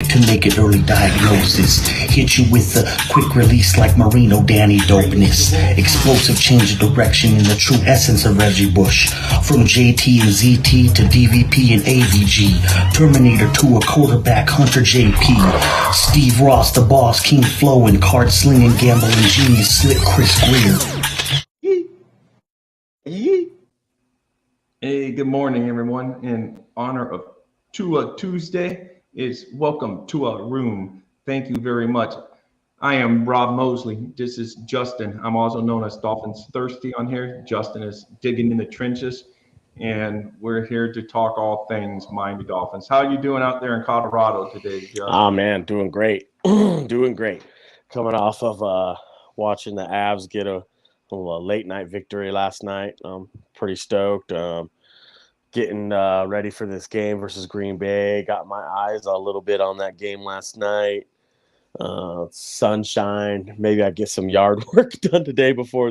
to make an early diagnosis. Hit you with a quick release like Marino Danny dopeness. Explosive change of direction in the true essence of Reggie Bush. From JT and ZT to DVP and AVG. Terminator to a quarterback, Hunter JP. Steve Ross, the boss, King Flow, and card slinging, gambling genius, Slick Chris Greer. Hey, good morning, everyone. In honor of Tua Tuesday, is welcome to our room. Thank you very much. I am Rob Mosley. This is Justin. I'm also known as Dolphins Thirsty on here. Justin is digging in the trenches, and we're here to talk all things Miami Dolphins. How are you doing out there in Colorado today, Justin? Oh, man, doing great. Doing great. Coming off of watching the Avs get a late night victory last night. I'm pretty stoked. Getting ready for this game versus Green Bay. Got my eyes a little bit on that game last night. Sunshine. Maybe I get some yard work done today before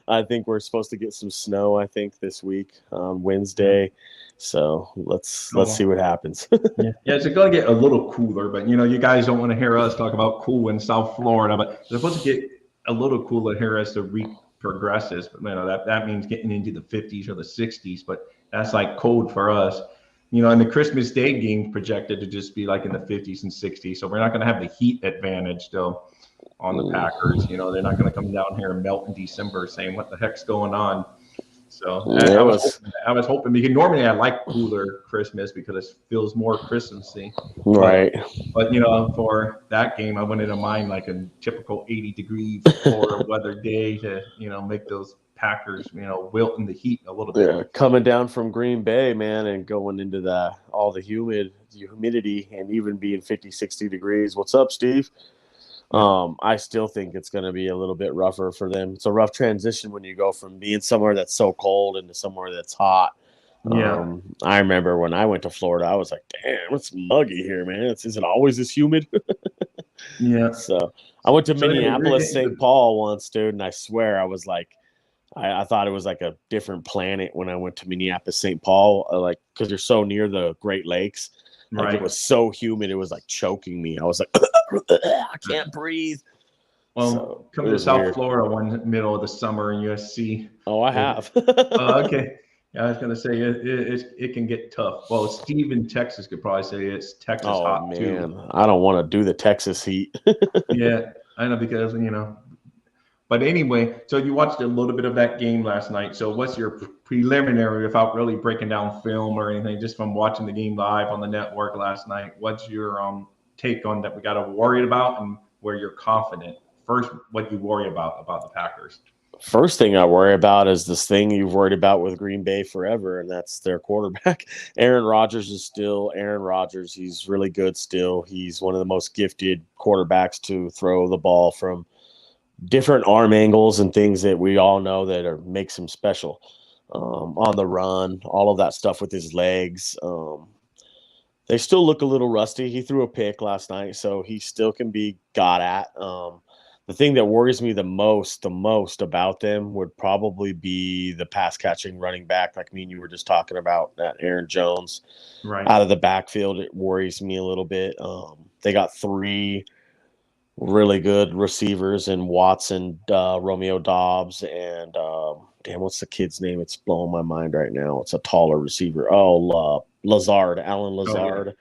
I think we're supposed to get some snow, I think, this week on Wednesday. So let's see what happens. Yeah, it's going to get a little cooler, but you guys don't want to hear us talk about cool in South Florida, but it's supposed to get a little cooler here as the week progresses. But that means getting into the 50s or the 60s, but that's like cold for us. And the Christmas Day game projected to just be like in the 50s and 60s. So we're not going to have the heat advantage though on the Packers. They're not going to come down here and melt in December saying what the heck's going on. So I was hoping because normally I like cooler Christmas because it feels more Christmassy. Right. But for that game, I wanted to mind like a typical 80-degree Florida weather day to make those Packers wilt in the heat a little bit. Yeah, coming down from Green Bay, man, and going into all the humidity and even being 50, 60 degrees. What's up, Steve? I still think it's going to be a little bit rougher for them. It's a rough transition when you go from being somewhere that's so cold into somewhere that's hot. Yeah. I remember when I went to Florida, I was like, damn, it's muggy here, man. Is it always this humid? Yeah. So I went to Minneapolis, St. Paul once, dude, and I swear I was like, I thought it was like a different planet when I went to Minneapolis, St. Paul, because you're so near the Great Lakes. Like It was so humid, it was like choking me. I was like, I can't breathe. Well, come to South Florida one middle of the summer in USC. Oh, I have. Okay. Yeah, I was going to say it can get tough. Well, Steve in Texas could probably say it's Texas hot too. Oh, man. I don't want to do the Texas heat. Yeah, I know because, But anyway, so you watched a little bit of that game last night. So what's your preliminary, without really breaking down film or anything, just from watching the game live on the network last night? What's your take on that we got to worry about and where you're confident? First, what you worry about the Packers? First thing I worry about is this thing you've worried about with Green Bay forever, and that's their quarterback. Aaron Rodgers is still Aaron Rodgers. He's really good still. He's one of the most gifted quarterbacks to throw the ball from different arm angles and things that we all know that makes him special on the run, all of that stuff with his legs. They still look a little rusty. He threw a pick last night, so he still can be got at. The thing that worries me the most about them would probably be the pass-catching running back, like me and you were just talking about, that Aaron Jones. Right. Out of the backfield, it worries me a little bit. They got 3 really good receivers in Watson, Romeo Dobbs, and what's the kid's name? It's blowing my mind right now. It's a taller receiver. Lazard, Alan Lazard.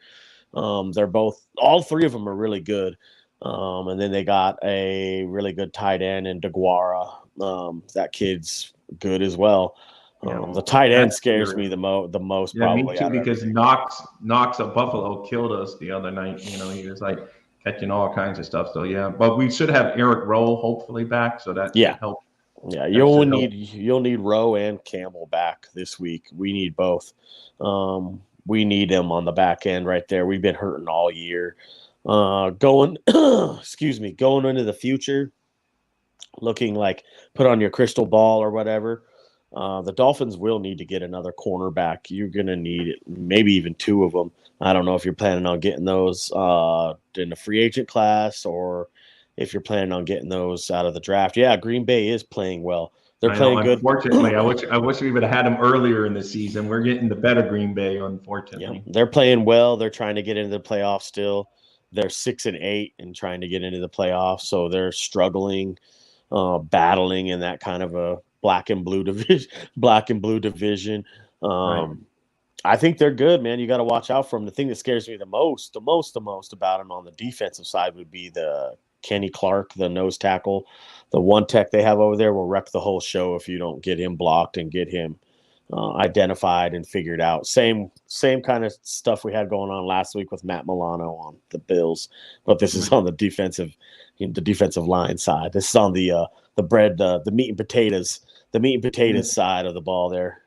Oh, yeah. They're all 3 of them are really good. And then they got a really good tight end in DeGuara. That kid's good as well. The tight end scares me the most. Yeah, probably. Me too, because Knox of Buffalo killed us the other night. He was like catching all kinds of stuff. So yeah, but we should have Eric Rowe hopefully back, so that should help. Yeah, you'll need Rowe and Campbell back this week. We need both. We need them on the back end right there. We've been hurting all year. Going into the future, looking like put on your crystal ball or whatever. The Dolphins will need to get another cornerback. You're going to need it, maybe even 2 of them. I don't know if you're planning on getting those in the free agent class or if you're planning on getting those out of the draft. Yeah, Green Bay is playing well. They're playing good. Unfortunately, I wish we would have had them earlier in the season. We're getting the better Green Bay, unfortunately. Yeah, they're playing well. They're trying to get into the playoffs still. they're 6-8 and trying to get into the playoffs, so they're struggling, battling in that kind of a black and blue division. Right. I think they're good, man. You got to watch out for them. The thing that scares me the most about them on the defensive side would be the Kenny Clark, the nose tackle. The one tech they have over there will wreck the whole show if you don't get him blocked and get him identified and figured out. Same kind of stuff we had going on last week with Matt Milano on the Bills, but this is on the defensive line side. This is on the meat and potatoes side of the ball there.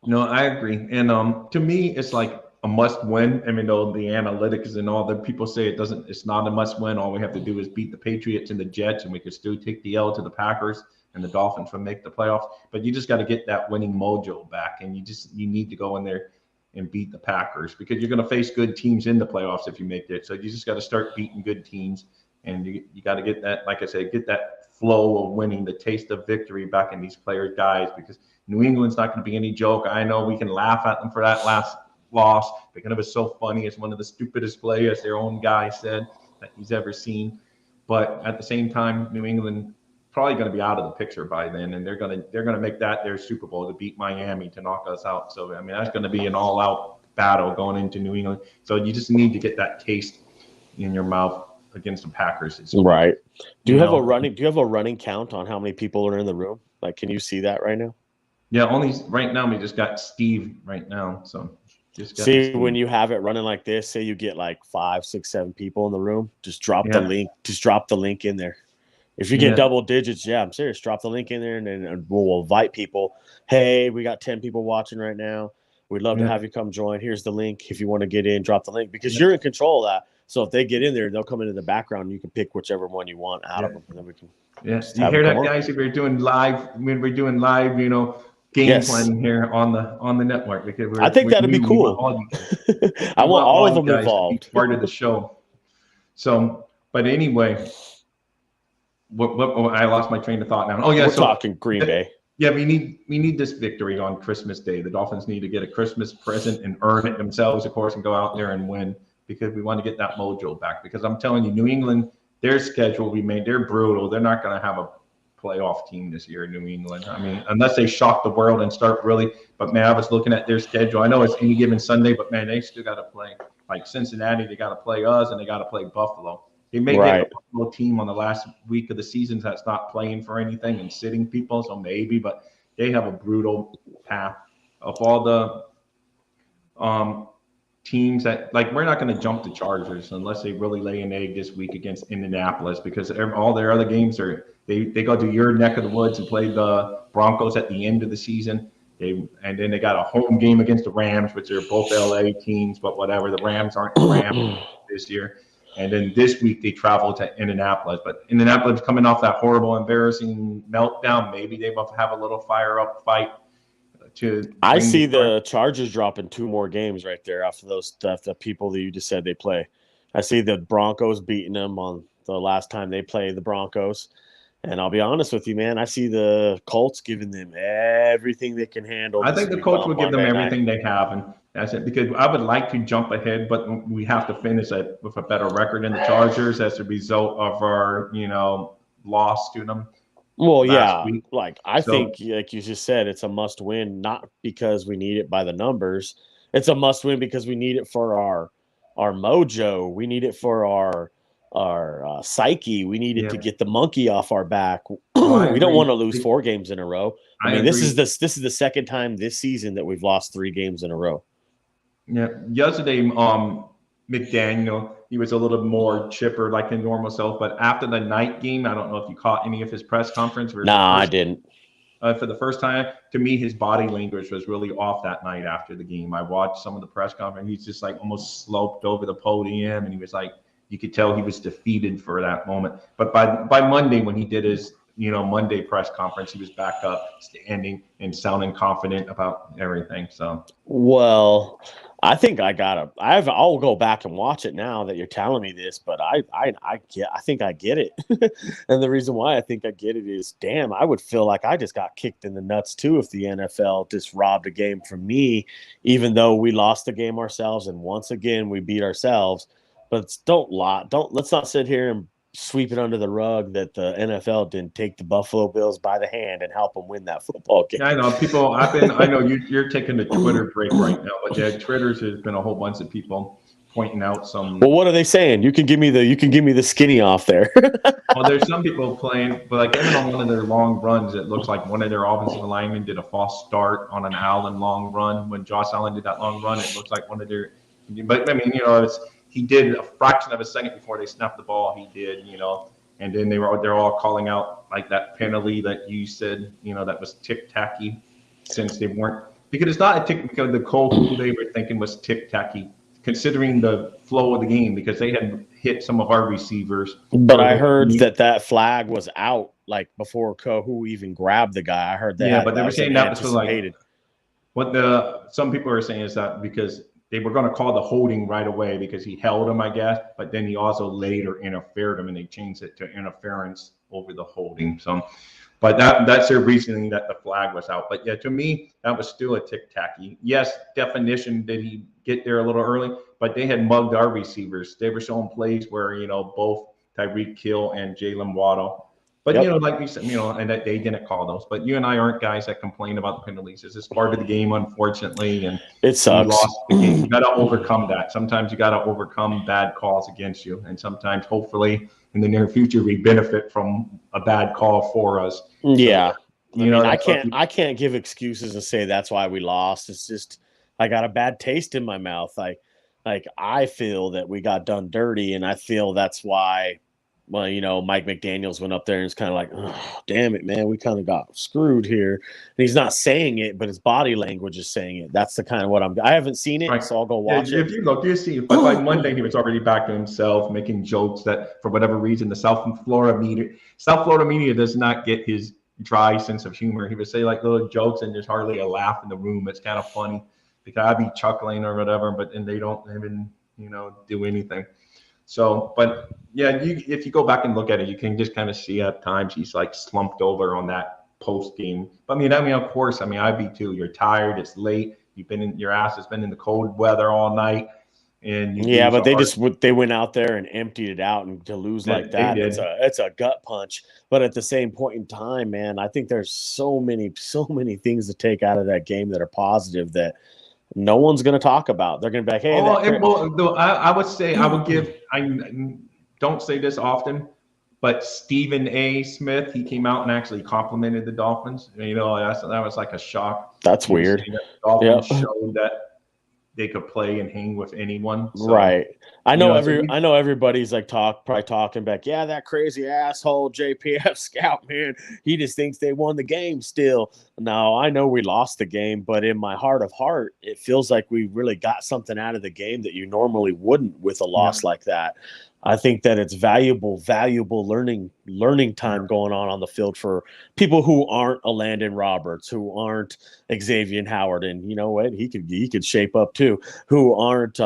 No, I agree. And to me, it's like a must win. I mean, though the analytics and all the people say it's not a must win. All we have to do is beat the Patriots and the Jets, and we could still take the L to the Packers, and the Dolphins will make the playoffs. But you just got to get that winning mojo back, and you need to go in there and beat the Packers, because you're going to face good teams in the playoffs if you make it. So you just got to start beating good teams, and you got to get that, like I said, get that flow of winning, the taste of victory back in these players' guys, because New England's not going to be any joke. I know we can laugh at them for that last loss because it was so funny. It's one of the stupidest plays, as their own guy said, that he's ever seen. But at the same time, New England probably going to be out of the picture by then, and they're going to make that their Super Bowl to beat Miami to knock us out. So I mean, that's going to be an all-out battle going into New England. So you just need to get that taste in your mouth against the Packers. Right. Do you have a running count on how many people are in the room? Like, can you see that right now? Yeah, only right now we just got Steve right now. So just got see Steve. When you have it running like this, say you get like 5, 6, 7 people in the room, just drop the link. Just drop the link in there. If you get double digits, I'm serious. Drop the link in there, and then we'll invite people. Hey, we got 10 people watching right now. We'd love to have you come join. Here's the link. If you want to get in, drop the link, because you're in control of that. So if they get in there, they'll come into the background. You can pick whichever one you want out of them, and then we can. Yes, you hear that, guys? If we're doing live, game planning here on the network, because I think that'd be cool. I want all of them involved. To be part of the show. So, but anyway, what I lost my train of thought now. Oh yeah, we're talking Green Bay. Yeah, we need this victory on Christmas Day. The Dolphins need to get a Christmas present and earn it themselves, of course, and go out there and win, because we want to get that mojo back. Because I'm telling you, New England, their schedule they're brutal. They're not going to have a playoff team this year, New England. I mean, unless they shock the world and start really. But man, I was looking at their schedule. I know it's any given Sunday, but man, they still got to play. Like Cincinnati, they got to play us, and they got to play Buffalo. They may get a Buffalo team on the last week of the season that's not playing for anything and sitting people, so maybe. But they have a brutal path of all the teams that, like, we're not going to jump the Chargers unless they really lay an egg this week against Indianapolis, because all their other games are they go to your neck of the woods and play the Broncos at the end of the season. And then they got a home game against the Rams, which are both LA teams, but whatever. The Rams aren't the Rams this year. And then this week they travel to Indianapolis, but Indianapolis coming off that horrible, embarrassing meltdown. Maybe they will have a little fire up fight. I see the Chargers dropping 2 more games right there after the people that you just said they play. I see the Broncos beating them on the last time they played the Broncos. And I'll be honest with you, man, I see the Colts giving them everything they can handle. I think the Colts will give them everything they have, and that's it. Because I would like to jump ahead, but we have to finish with a better record than the Chargers as a result of our, loss to them. Well, yeah, week. I think, like you just said, it's a must win, not because we need it by the numbers. It's a must win because we need it for our mojo. We need it for our psyche. We need it to get the monkey off our back. We don't want to lose 4 games in a row. I mean, this is the second time this season that we've lost 3 games in a row. Yeah, yesterday, McDaniel, he was a little more chipper, like his normal self. But after the night game, I don't know if you caught any of his press conference. Nah, I didn't. For the first time, to me, his body language was really off that night after the game. I watched some of the press conference. He's just like almost sloped over the podium, and he was like, you could tell he was defeated for that moment. But by Monday, when he did his Monday press conference, he was back up, standing and sounding confident about everything. So, well, I think I'll go back and watch it now that you're telling me this, but I think I get it. And the reason why I think I get it is, damn, I would feel like I just got kicked in the nuts too if the NFL just robbed a game from me, even though we lost the game ourselves and once again we beat ourselves. But let's not sit here and sweep it under the rug that the NFL didn't take the Buffalo Bills by the hand and help them win that football game. Yeah, I know people. I know you're taking the Twitter break right now, but yeah, Twitter's has been a whole bunch of people pointing out some. Well, what are they saying? You can give me the skinny off there. Well, there's some people playing, but like even on one of their long runs, it looks like one of their offensive linemen did a false start on an Allen long run. When Josh Allen did that long run, it looks like one of their. But I mean, he did a fraction of a second before they snapped the ball. He did, and then they're all calling out like that penalty that you said, that was tick tacky, since they weren't, because it's not a tick, because the call who they were thinking was tick tacky, considering the flow of the game, because they had hit some of our receivers. But I heard that flag was out like before who even grabbed the guy. I heard that. Yeah, but they were saying that was like what some people are saying is that because they were going to call the holding right away because he held him, I guess, but then he also later interfered him, and they changed it to interference over the holding. So, but that's their reasoning that the flag was out. But yeah, to me, that was still a tick-tacky. Yes, definition, did he get there a little early? But they had mugged our receivers. They were showing plays where, both Tyreek Hill and Jalen Waddle. But, like we said, and that they didn't call those. But you and I aren't guys that complain about the penalties. It's just part of the game, unfortunately. And it sucks. You lost the game. You got to overcome that. Sometimes you got to overcome bad calls against you. And sometimes, hopefully, in the near future, we benefit from a bad call for us. Yeah. So, I can't give excuses and say that's why we lost. It's just I got a bad taste in my mouth. Like I feel that we got done dirty, and I feel that's why. Well, Mike McDaniels went up there and was kind of like, oh, damn it, man, we kind of got screwed here. And he's not saying it, but his body language is saying it. That's the kind of what I haven't seen it, right. So I'll go watch it. If you look, you see, but by Monday, he was already back to himself, making jokes that for whatever reason, the South Florida media does not get his dry sense of humor. He would say like little jokes and there's hardly a laugh in the room. It's kind of funny because I'd be chuckling or whatever, but then they don't even, do anything. So, but yeah, if you go back and look at it, you can just kind of see at times he's like slumped over on that post game. But I mean, of course, I'd be too. You're tired. It's late. Your ass has been in the cold weather all night. And but they went out there and emptied it out, and to lose like that, it's a gut punch. But at the same point in time, man, I think there's so many things to take out of that game that are positive that no one's going to talk about. They're going to be like, hey. I would say I don't say this often, but Stephen A. Smith, he came out and actually complimented the Dolphins. That was like a shock. That's weird. The Dolphins showed that they could play and hang with anyone. So, right. I know everybody's like probably talking back. Yeah, that crazy asshole JPF scout, man. He just thinks they won the game still. No, I know we lost the game, but in my heart of heart, it feels like we really got something out of the game that you normally wouldn't with a loss like that. I think that it's valuable learning time going on the field for people who aren't a Landon Roberts, who aren't Xavier Howard, and you know what, he could shape up too. Who aren't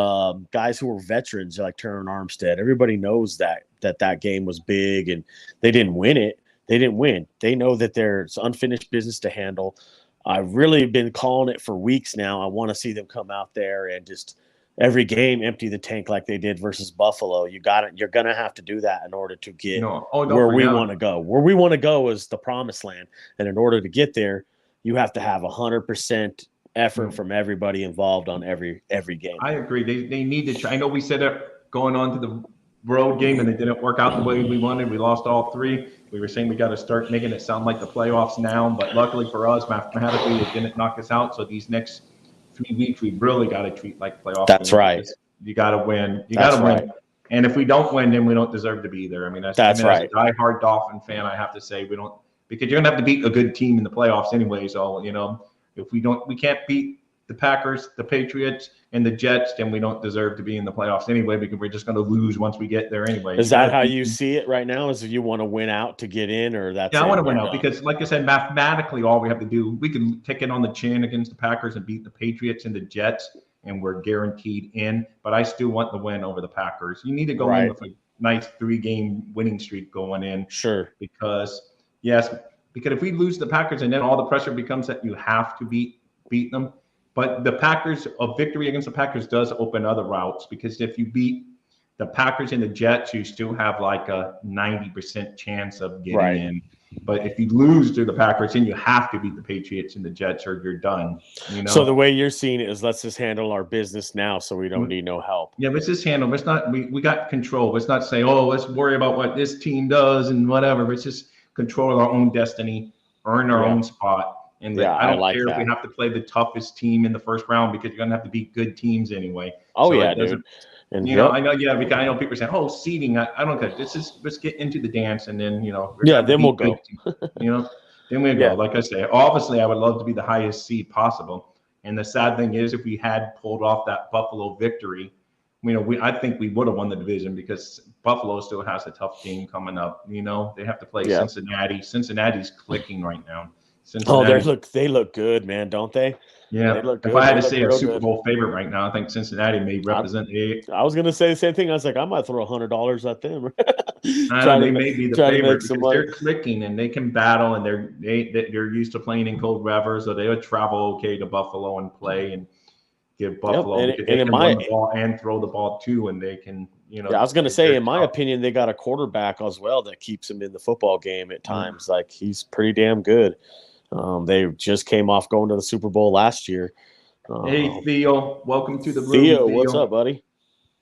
guys who are veterans like Terran Armstead. Everybody knows that game was big, and they didn't win it. They didn't win. They know that there's unfinished business to handle. I've really been calling it for weeks now. I want to see them come out there and just every game empty the tank like they did versus Buffalo. You're gonna have to do that in order to get where we want to go. Where we want to go is the promised land, and in order to get there, you have to have 100% effort from everybody involved on every game. I agree. They need to try. I know we said it going on to the road game, and it didn't work out the way we wanted. We lost all three. We were saying we got to start making it sound like the playoffs now, but luckily for us, mathematically, it didn't knock us out. So these next 3 weeks, we really got to treat like playoffs. That's right. You got to win. You got to win. And if we don't win, then we don't deserve to be there. That's right. As a diehard Dolphin fan, I have to say we don't, because you're gonna have to beat a good team in the playoffs anyway. So if we can't beat the Packers, the Patriots, and the Jets, then we don't deserve to be in the playoffs anyway, because we're just going to lose once we get there anyway. Is that how you see it right now? Is you want to win out to get in, or that's? Yeah, I want to win out because, like I said, mathematically, all we have to do, we can take it on the chin against the Packers and beat the Patriots and the Jets, and we're guaranteed in. But I still want the win over the Packers. You need to go in with a nice 3-game winning streak going in. Sure. Because if we lose the Packers and then all the pressure becomes that you have to beat them. But a victory against the Packers does open other routes, because if you beat the Packers and the Jets, you still have like a 90% chance of getting Right. in. But if you lose to the Packers, then you have to beat the Patriots and the Jets, or you're done. So the way you're seeing it is, let's just handle our business now, so we don't need no help. Yeah, let's just handle. Let's not. We got control. Let's not say, oh, let's worry about what this team does and whatever. Let's just control our own destiny, earn our own spot. And I don't care if we have to play the toughest team in the first round, because you're gonna have to beat good teams anyway. Oh, so dude. And I know, I know people say, "Oh, seeding." I don't care. Let's get into the dance, and then then we'll go. Then we go. Like I say, obviously, I would love to be the highest seed possible. And the sad thing is, if we had pulled off that Buffalo victory, I think we would have won the division, because Buffalo still has a tough game coming up. They have to play Cincinnati. Cincinnati's clicking right now. They look good, man, don't they? Yeah. They look good. If I had to say a Super Bowl favorite right now, I think Cincinnati may represent I was gonna say the same thing. I was like, I might throw $100 at them. They may be the favorite, because they're clicking and they can battle, and they're used to playing in cold weather, so they would travel okay to Buffalo and play and give Buffalo. They can run the ball and throw the ball too, and they can. I was gonna say, in my opinion, they got a quarterback as well that keeps him in the football game at times. Like, he's pretty damn good. They just came off going to the Super Bowl last year. Hey, Theo, welcome to the room. Theo, what's up, buddy?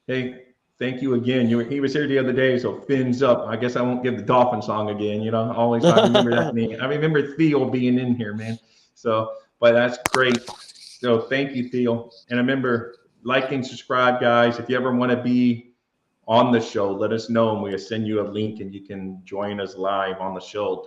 Hey, thank you again. He was here the other day, so fins up. I guess I won't give the Dolphin song again. Always I remember that name. I remember Theo being in here, man. So, but that's great. So thank you, Theo. And remember, like and subscribe, guys. If you ever want to be on the show, let us know, and we'll send you a link, and you can join us live on the show.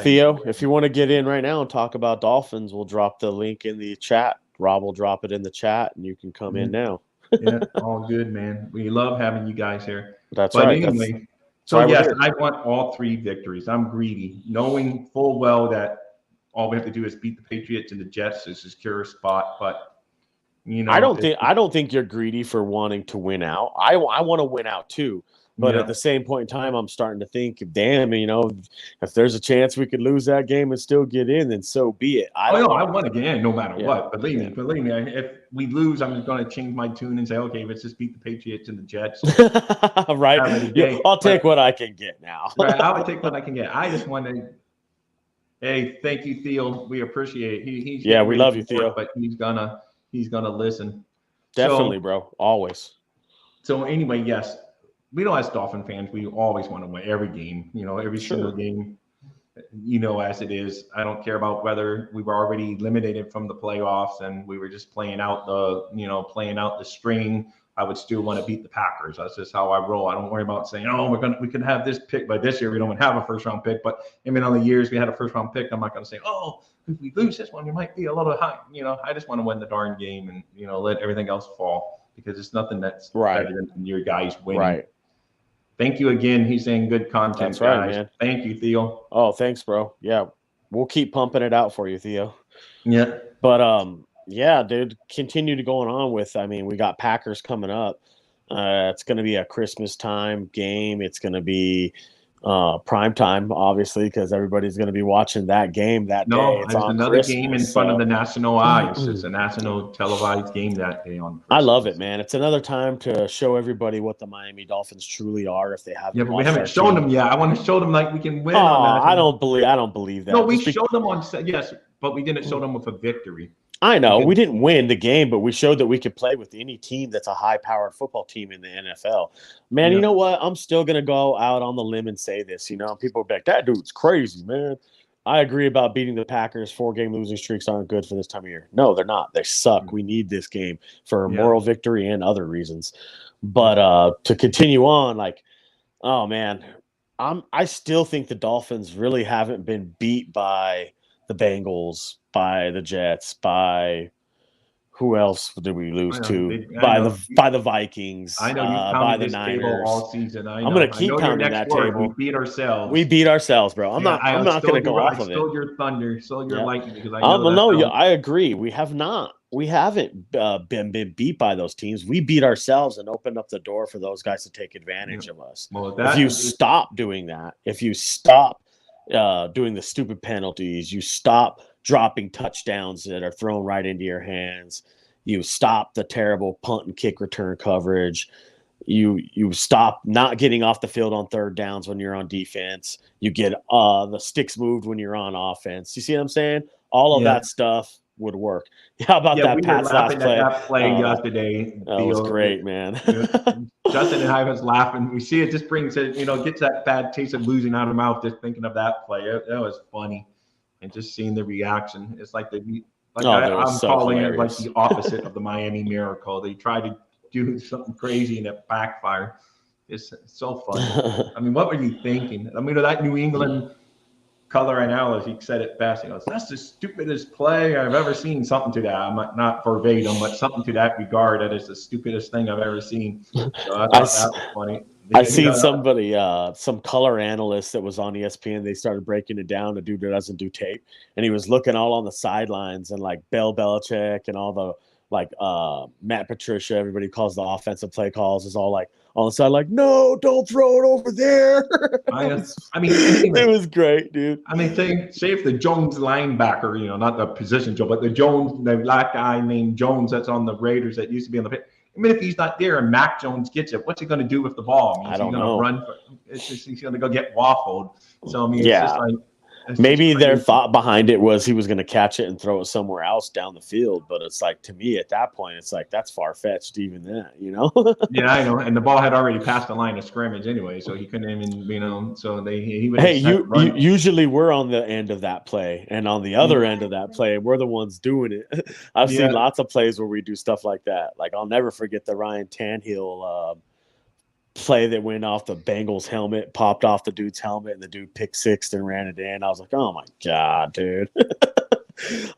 Theo, if you want to get in right now and talk about Dolphins, we'll drop the link in the chat. Rob will drop it in the chat, and you can come in now. Yeah, all good, man. We love having you guys here. But anyway, yes, I want all 3 victories. I'm greedy, knowing full well that all we have to do is beat the Patriots and the Jets to secure a spot. But I don't think you're greedy for wanting to win out. I want to win out too. But at the same point in time, I'm starting to think, damn, if there's a chance we could lose that game and still get in, then so be it. I want to get in no matter what. Believe me. If we lose, I'm just going to change my tune and say, okay, let's just beat the Patriots and the Jets. Right. Yeah, I'll take what I can get now. Right. I would take what I can get. I just want to. Hey, thank you, Theo. We appreciate it. We love you, Theo. But he's gonna listen. Definitely, bro. Always. So anyway, yes. We know, as Dolphin fans, we always want to win every game, every single game, as it is. I don't care about whether we were already eliminated from the playoffs and we were just playing out the string. I would still want to beat the Packers. That's just how I roll. I don't worry about saying, we can have this pick, but this year we don't have a first round pick. But even on the years we had a first round pick, I'm not going to say, if we lose this one, we might be a little high. I just want to win the darn game and, let everything else fall, because it's nothing that's better than your guys winning. Right. Thank you again. He's saying good content. That's right, guys. man. Thank you, Theo. Oh, thanks, bro. Yeah, we'll keep pumping it out for you, Theo. Yeah. But dude, continue to going on with. We got Packers coming up. It's going to be a Christmas time game. It's going to be prime time, obviously, because everybody's going to be watching that game that day. It's on another Christmas, game in front of the national eyes. It's a national televised game that day on Christmas. I love it, man. It's another time to show everybody what the Miami Dolphins truly are. If they haven't, but we haven't shown them yet. I want to show them like we can win. I don't believe that. No, we showed them but we didn't show them with a victory. I know we didn't win the game, but we showed that we could play with any team that's a high-powered football team in the NFL. Man, you know what? I'm still going to go out on the limb and say this. People are like, that dude's crazy, man. I agree about beating the Packers. 4-game losing streaks aren't good for this time of year. No, they're not. They suck. We need this game for moral victory and other reasons. But to continue on, I still think the Dolphins really haven't been beat by the Bengals, by the Jets, by who else did we lose to? By the Vikings. I know you by the this Niners table all season. I'm going to keep counting that table. We beat ourselves. We beat ourselves, bro. I'm not going to go off of it. I stole your thunder, stole your lightning, because I agree. We have not. We haven't been beat by those teams. We beat ourselves and opened up the door for those guys to take advantage of us. Well, if you stop doing that, if you stop doing the stupid penalties, you stop dropping touchdowns that are thrown right into your hands, you stop the terrible punt and kick return coverage, You stop not getting off the field on third downs when you're on defense. You get the sticks moved when you're on offense. You see what I'm saying? All of that stuff would work. How about Yeah, that we were Pat's last laughing at play? that play Oh, yesterday. that was great, man. Justin and I was laughing. We see it just brings it, gets that bad taste of losing out of mouth just thinking of that play. That was funny, and just seeing the reaction. It's like I'm so calling hilarious. it like the opposite of the Miami Miracle. They tried to do something crazy and it backfired. It's so funny. I mean, what were you thinking? I mean, that New England color analyst, he said it best. He goes, "That's the stupidest play I've ever seen." Something to that. I'm not verbatim, but something to that regard. That is the stupidest thing I've ever seen. So I thought that was funny. I seen somebody, some color analyst that was on ESPN. They started breaking it down. A dude that doesn't do tape, and he was looking all on the sidelines and like Bill Belichick and all the Matt Patricia. Everybody calls the offensive play calls is all like on the side, like, no, don't throw it over there. I mean, it was great, dude. I mean, say if the Jones linebacker, not the position Joe, but the black guy named Jones that's on the Raiders that used to be on the pit. I mean, if he's not there and Mac Jones gets it, what's he going to do with the ball? I mean, I don't know. Run? It's just he's going to go get waffled. So I mean, it's just like. Maybe their thought behind it was he was going to catch it and throw it somewhere else down the field. But it's like, to me, at that point, it's like, that's far-fetched, even that, Yeah, I know. And the ball had already passed the line of scrimmage anyway, so he couldn't even, so he would. Hey, usually we're on the end of that play, and on the other end of that play, we're the ones doing it. I've seen lots of plays where we do stuff like that. Like, I'll never forget the Ryan Tannehill play that went off the Bengals helmet, popped off the dude's helmet, and the dude picked six and ran it in. I was like, oh my God, dude.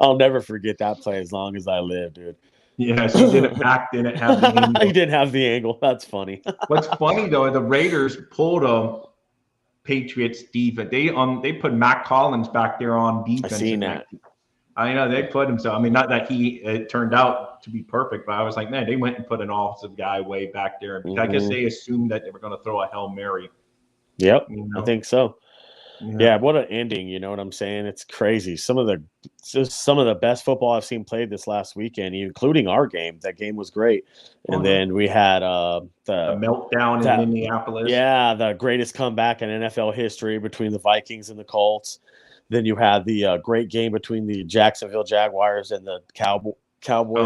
I'll never forget that play as long as I live, dude. Yeah, so he didn't have the angle. He didn't have the angle. That's funny. What's funny though, the Raiders pulled a Patriots defense. They put Matt Collins back there on defense. I seen that. I know they put him. So I mean, not that it turned out to be perfect, but I was like, man, they went and put an offensive guy way back there. Mm-hmm. I guess they assumed that they were going to throw a Hail Mary. Yep, I think so. Yeah, what an ending! You know what I'm saying? It's crazy. Some of the best football I've seen played this last weekend, including our game. That game was great. And then we had the meltdown in Minneapolis. Yeah, the greatest comeback in NFL history between the Vikings and the Colts. Then you had the great game between the Jacksonville Jaguars and the Cowboys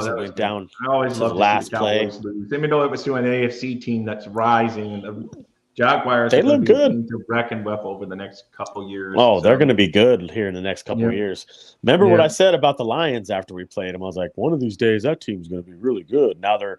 that went down I always to the last play. Even though it was to an AFC team that's rising, and the Jaguars they look good to reckon with over the next couple years. Oh, they're going to be good here in the next couple of years. Remember what I said about the Lions after we played them? I was like, one of these days that team's going to be really good. Now they're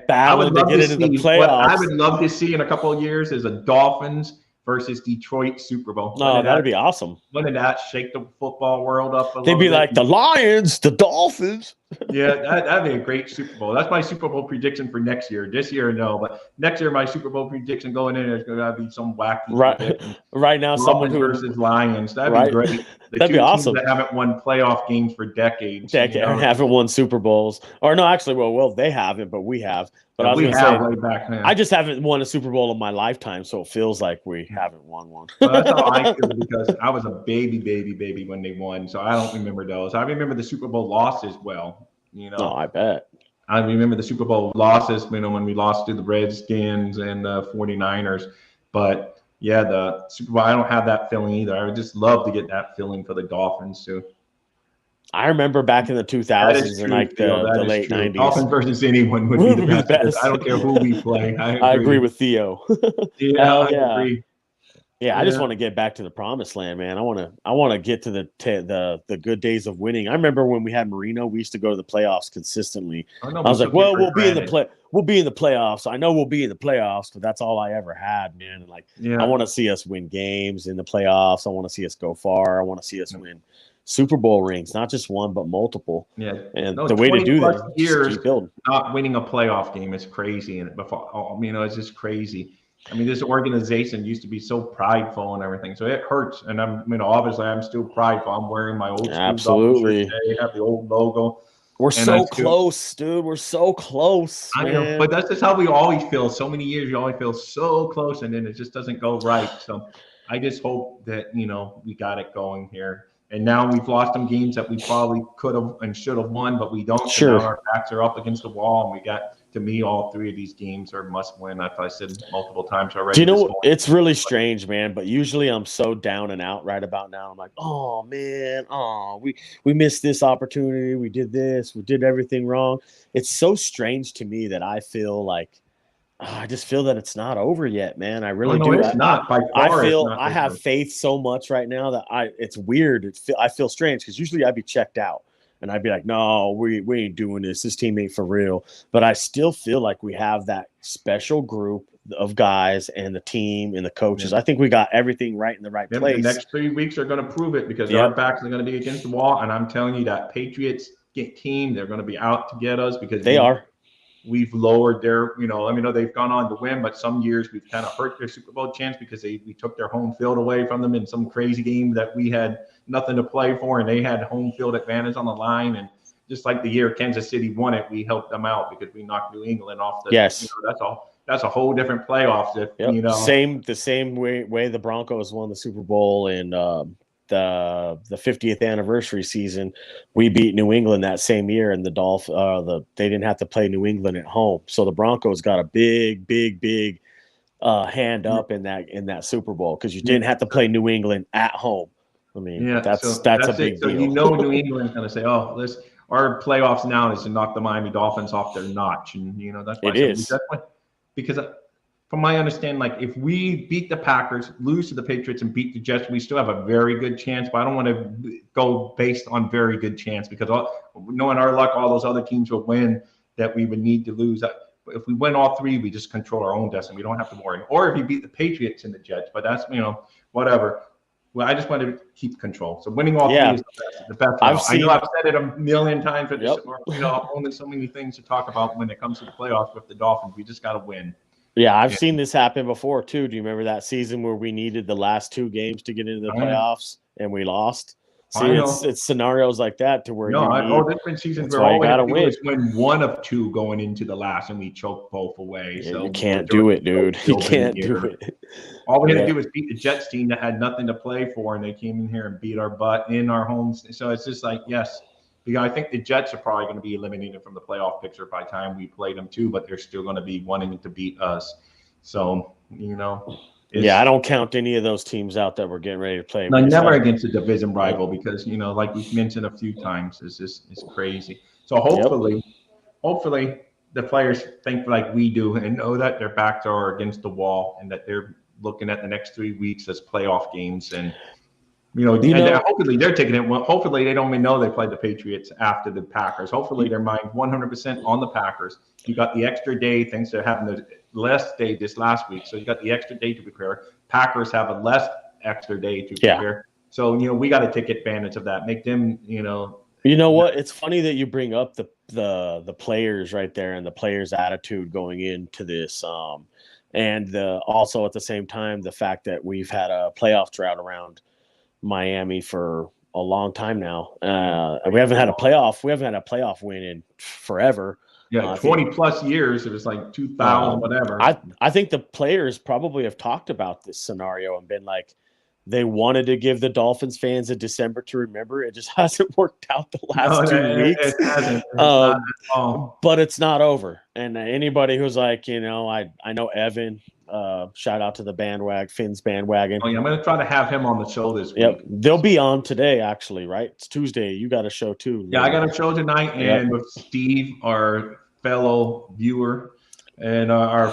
battling to get into the playoffs. What I would love to see in a couple of years is a Dolphins versus Detroit Super Bowl. No, that'd be awesome. Wouldn't that shake the football world up a little They'd be like the Lions, the Dolphins. Yeah, that'd be a great Super Bowl. That's my Super Bowl prediction for next year. This year, no, but next year, my Super Bowl prediction going in is going to be some wacky. Right now, someone who versus Lions. That'd be great. That'd be awesome. That haven't won playoff games for decades. And haven't won Super Bowls. Or no, actually, well, they haven't, but we have. But I was going to say, way back then. I just haven't won a Super Bowl in my lifetime, so it feels like we haven't won one. Well, that's how I feel, because I was a baby when they won, so I don't remember those. I remember the Super Bowl losses well. Oh, I bet. I remember the Super Bowl losses, when we lost to the Redskins and the 49ers. But yeah, the Super Bowl, I don't have that feeling either. I would just love to get that feeling for the Dolphins too. I remember back in the 2000s and like the late 90s. Dolphins versus anyone would be the best. I don't care who we play. I agree with Theo. I agree. Yeah, I just want to get back to the promised land, man. I want to get to the good days of winning. I remember when we had Marino, we used to go to the playoffs consistently. I was like, well, we'll be in the playoffs. I know we'll be in the playoffs, but that's all I ever had, man. And I want to see us win games in the playoffs. I want to see us go far. I want to see us win Super Bowl rings, not just one, but multiple. Yeah. And the way to do that is keep building. Not winning a playoff game is crazy. And it's just crazy. I mean, this organization used to be so prideful and everything, so it hurts. And obviously, I'm still prideful. I'm wearing my old absolutely. They have the old logo. We're so close, dude. We're so close. I know, but that's just how we always feel. So many years, you always feel so close, and then it just doesn't go right. So I just hope that we got it going here. And now we've lost some games that we probably could have and should have won, but we don't. Sure. So now our backs are up against the wall, and we got to me, all three of these games are must win. I said multiple times already. Do you know, it's really strange, man, but usually I'm so down and out right about now. I'm like, oh, man, we missed this opportunity. We did this. We did everything wrong. It's so strange to me that I feel like I just feel that it's not over yet, man. I really do. It's not. By I far, feel it's not I have over. faith so much right now that it's weird. I feel strange because usually I'd be checked out and I'd be like, no, we ain't doing this. This team ain't for real. But I still feel like we have that special group of guys and the team and the coaches. I think we got everything right in the right place. The next 3 weeks are going to prove it because our backs are going to be against the wall. And I'm telling you that Patriots team, they're going to be out to get us because they are. We've lowered their, they've gone on to win, but some years we've kind of hurt their Super Bowl chance because we took their home field away from them in some crazy game that we had nothing to play for, and they had home field advantage on the line. And just like the year Kansas City won it, we helped them out because we knocked New England off the. Yes. That's a whole different playoffs. The same way the Broncos won the Super Bowl and the 50th anniversary season, we beat New England that same year, and they didn't have to play New England at home. So the Broncos got a big hand up in that Super Bowl because you didn't have to play New England at home. I mean, that's a big deal. So New England's going to say, "Oh, our playoffs now is to knock the Miami Dolphins off their notch," and that's why it is because. From my understanding, like if we beat the Packers, lose to the Patriots, and beat the Jets, we still have a very good chance. But I don't want to go based on very good chance because knowing our luck, all those other teams will win that we would need to lose. If we win all three, we just control our own destiny. We don't have to worry. Or if we beat the Patriots and the Jets, but that's whatever. Well, I just want to keep control. So winning all three is the best. I know I've said it a million times, but only so many things to talk about when it comes to the playoffs with the Dolphins. We just got to win. Yeah, I've seen this happen before too. Do you remember that season where we needed the last two games to get into the playoffs and we lost? See, it's scenarios like that to where different seasons where all we have to do is win one of two going into the last, and we choke both away. Yeah, so you can't do it, dude. You can't do it. All we had to do was beat the Jets team that had nothing to play for, and they came in here and beat our butt in our homes. So it's just like, yes. Because I think the Jets are probably going to be eliminated from the playoff picture by the time we play them too, but they're still going to be wanting to beat us. So, I don't count any of those teams out that we're getting ready to play. No, never against a division rival because, like we've mentioned a few times, it's crazy. So hopefully the players think like we do and know that their backs are against the wall and that they're looking at the next 3 weeks as playoff games and hopefully they're taking it. Well, hopefully they don't even know they played the Patriots after the Packers. Hopefully their mind 100% on the Packers. You got the extra day, thanks to having the less day this last week. So you got the extra day to prepare. Packers have a less extra day to prepare. So, we got to take advantage of that. Make them, You know what? It's funny that you bring up the players right there and the players' attitude going into this. And also at the same time, the fact that we've had a playoff drought around Miami for a long time now. We haven't had a playoff win in forever. 20 plus years. It was like 2000, whatever. I think the players probably have talked about this scenario and been like, they wanted to give the Dolphins fans a December to remember. It just hasn't worked out the last 2 weeks. It hasn't. But it's not over. And anybody who's like, I know Evan. Shout out to the bandwagon, Finn's bandwagon. I'm going to try to have him on the show this week. Yep, they'll be on today, actually, right? It's Tuesday. You got a show too. Yeah, I got a show tonight, and with Steve, our fellow viewer, and our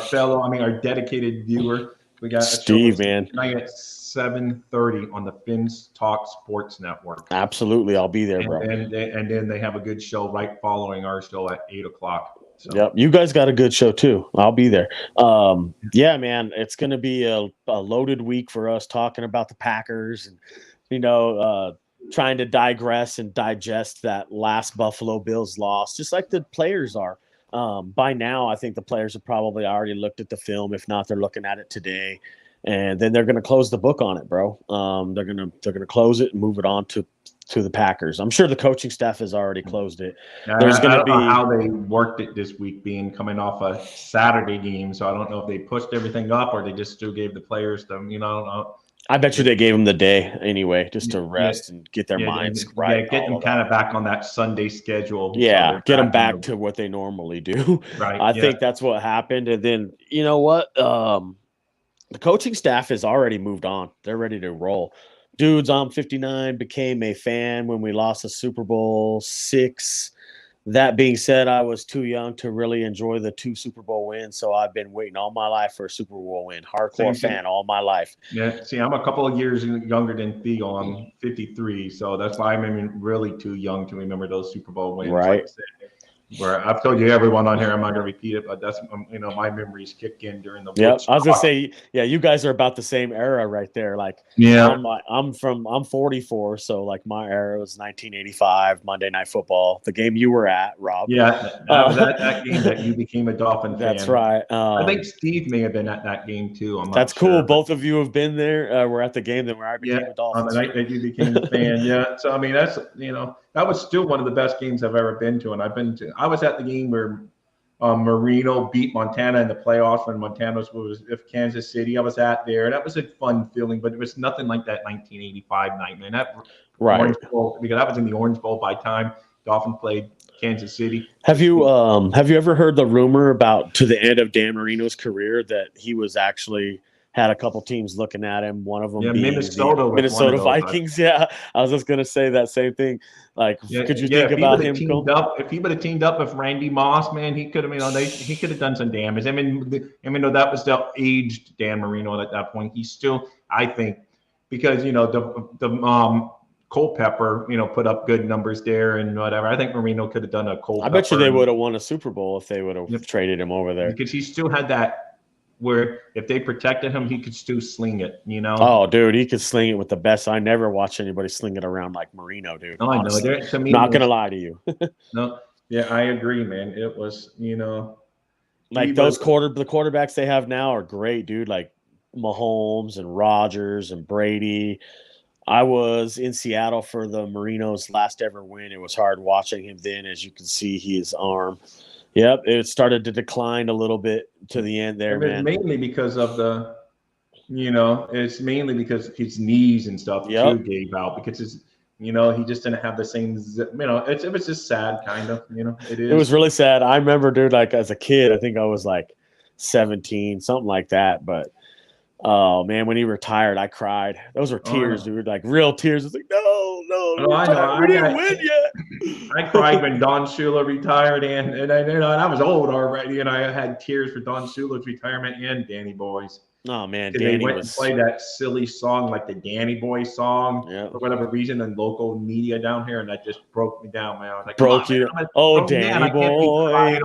dedicated viewer. We got Steve, man. Tonight at 7:30 on the Finn's Talk Sports Network. Absolutely, I'll be there, bro. And then they have a good show right following our show at 8:00. So. Yep, you guys got a good show too. I'll be there. Yeah, man, it's going to be a loaded week for us talking about the Packers and trying to digress and digest that last Buffalo Bills loss, just like the players are. By now, I think the players have probably already looked at the film. If not, they're looking at it today, and then they're going to close the book on it, bro. They're gonna close it and move it on to the Packers. I'm sure the coaching staff has already closed it. There's going to be how they worked it this week, being coming off a Saturday game. So I don't know if they pushed everything up or they just still gave the players them. I don't know. I bet you they gave them the day anyway, just to Yeah, rest and get their yeah, minds yeah. right and Get all them of kind that. of back on that Sunday schedule, so Yeah, they're get them back in back the to what they normally do. right. I Yeah, think that's what happened. And then you know what? The coaching staff has already moved on. They're ready to roll. Dudes, I'm 59, became a fan when we lost the Super Bowl 6. That being said, I was too young to really enjoy the 2 Super Bowl wins, so I've been waiting all my life for a Super Bowl win. Hardcore same thing. fan all my life. Yeah, see, I'm a couple of years younger than Theo. I'm 53, so that's why I'm really too young to remember those Super Bowl wins. Like I Right. said, where I've told you everyone on here, I'm not going to repeat it, but that's my memories kick in during the Yep. Woods. I was gonna say, yeah, you guys are about the same era right there. Like Yeah, I'm 44, so like my era was 1985, Monday Night Football, the game you were at, Rob. yeah, that was at that game that you became a Dolphin That's fan. right. I think Steve may have been at that game too. I'm not That's cool. sure, but Both of you have been there. We're at the game then where I yeah, became a on the Dolphins night fan. that you became a fan, yeah. So I mean, that's that was still one of the best games I've ever been to, and I've been to. I was at the game where Marino beat Montana in the playoffs when Montana was with Kansas City. I was at there. That was a fun feeling, but it was nothing like that 1985 night, man. That Right. Orange Bowl, because that was in the Orange Bowl by time Dolphins played Kansas City. Have you ever heard the rumor about to the end of Dan Marino's career that he was actually had a couple teams looking at him, one of them Yeah, being the Minnesota was one of Minnesota those. Vikings? Yeah, I was just gonna say that same thing. Like, Yeah, could you yeah. think If he about would have him teamed going? up, with Randy Moss, man, he could have, he could have done some damage. That was the aged Dan Marino at that point. He's still, I think, because the Culpepper, put up good numbers there and whatever. I think Marino could have done a Culpepper. I bet you they would have won a Super Bowl if they would have Yep. traded him over there. Because he still had that where if they protected him, he could still sling it. Oh, dude, he could sling it with the best. I never watched anybody sling it around like Marino, dude. No, I know. Honestly, To me, not gonna lie to you. no, yeah, I agree, man. It was, Like the quarterbacks they have now are great, dude. Like Mahomes and Rodgers and Brady. I was in Seattle for the Marino's last ever win. It was hard watching him then, as you can see his arm. Yep, it started to decline a little bit to the end there, man. Mainly because of it's mainly because his knees and stuff Yep. too gave out because he just didn't have the same, it was just sad kind of, it is. It was really sad. I remember, dude, like as a kid, I think I was like 17, something like that. But oh man, when he retired, I cried. Those were tears, dude, like real tears. It's like, I know. we didn't win yet. I cried when Don Shula retired, and I was old already, and I had tears for Don Shula's retirement and Danny Boy's. Oh man, Danny they went and played that silly song, like the Danny Boy song, for whatever reason, in local media down here, and that just broke me down, man. I was like, broke you? Danny Boy,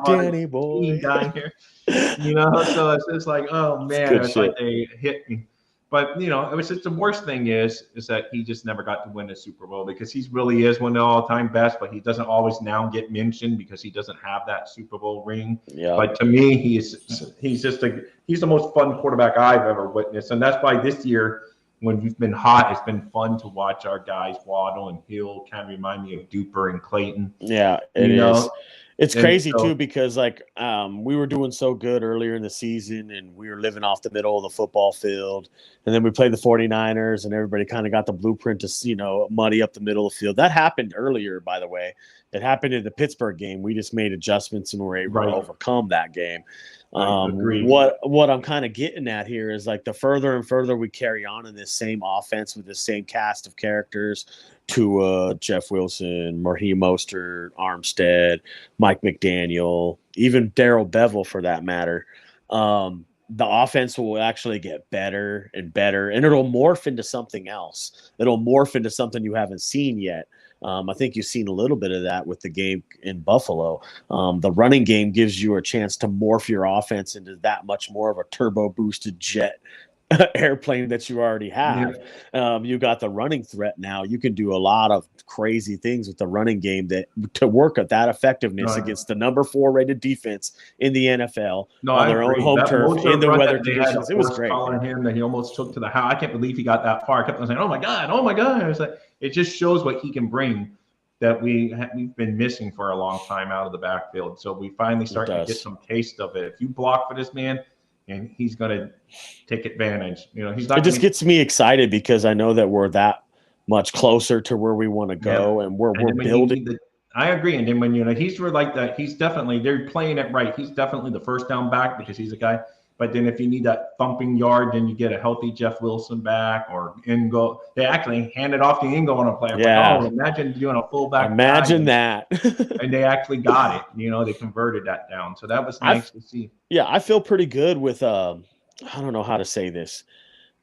Danny Boy, down here. So it's just like, oh man, it's like they hit me. But it was just the worst thing is that he just never got to win the Super Bowl because he really is one of the all-time best, but he doesn't always now get mentioned because he doesn't have that Super Bowl ring. Yeah. But to me, he's the most fun quarterback I've ever witnessed, and that's why this year when we've been hot, it's been fun to watch our guys Waddle and Hill kind of remind me of Duper and Clayton. Yeah, it is. It's crazy too because like we were doing so good earlier in the season and we were living off the middle of the football field, and then we played the 49ers and everybody kind of got the blueprint to muddy up the middle of the field. That happened earlier, by the way. It happened in the Pittsburgh game. We just made adjustments and were able to overcome that game. What I'm kind of getting at here is like the further and further we carry on in this same offense with the same cast of characters, Tua, Jeff Wilson, Raheem Mostert, Armstead, Mike McDaniel, even Darrell Bevell for that matter, the offense will actually get better and better, and it'll morph into something else. It'll morph into something you haven't seen yet. I think you've seen a little bit of that with the game in Buffalo. The running game gives you a chance to morph your offense into that much more of a turbo boosted jet airplane that you already have. You got the running threat now. You can do a lot of crazy things with the running game to work at that effectiveness against the number 4 rated defense in the NFL on their own home turf in the weather conditions. It was great. Him that he almost took to the house. I can't believe he got that far. I kept on saying, "Oh my god, oh my god!" It's like it just shows what he can bring that we've been missing for a long time out of the backfield. So we finally start to get some taste of it. If you block for this man, and he's going to take advantage. He's not. It just gets me excited because I know that we're that much closer to where we want to go, and we're building. I agree. And then when he's like that, he's definitely, they're playing it right. He's definitely the first down back because he's a guy. But then if you need that thumping yard, then you get a healthy Jeff Wilson back or Ingo. They actually handed off to Ingo on a play. Yeah. Like, imagine doing a fullback. Imagine that. And they actually got it. They converted that down. So that was nice to see. Yeah, I feel pretty good with I don't know how to say this.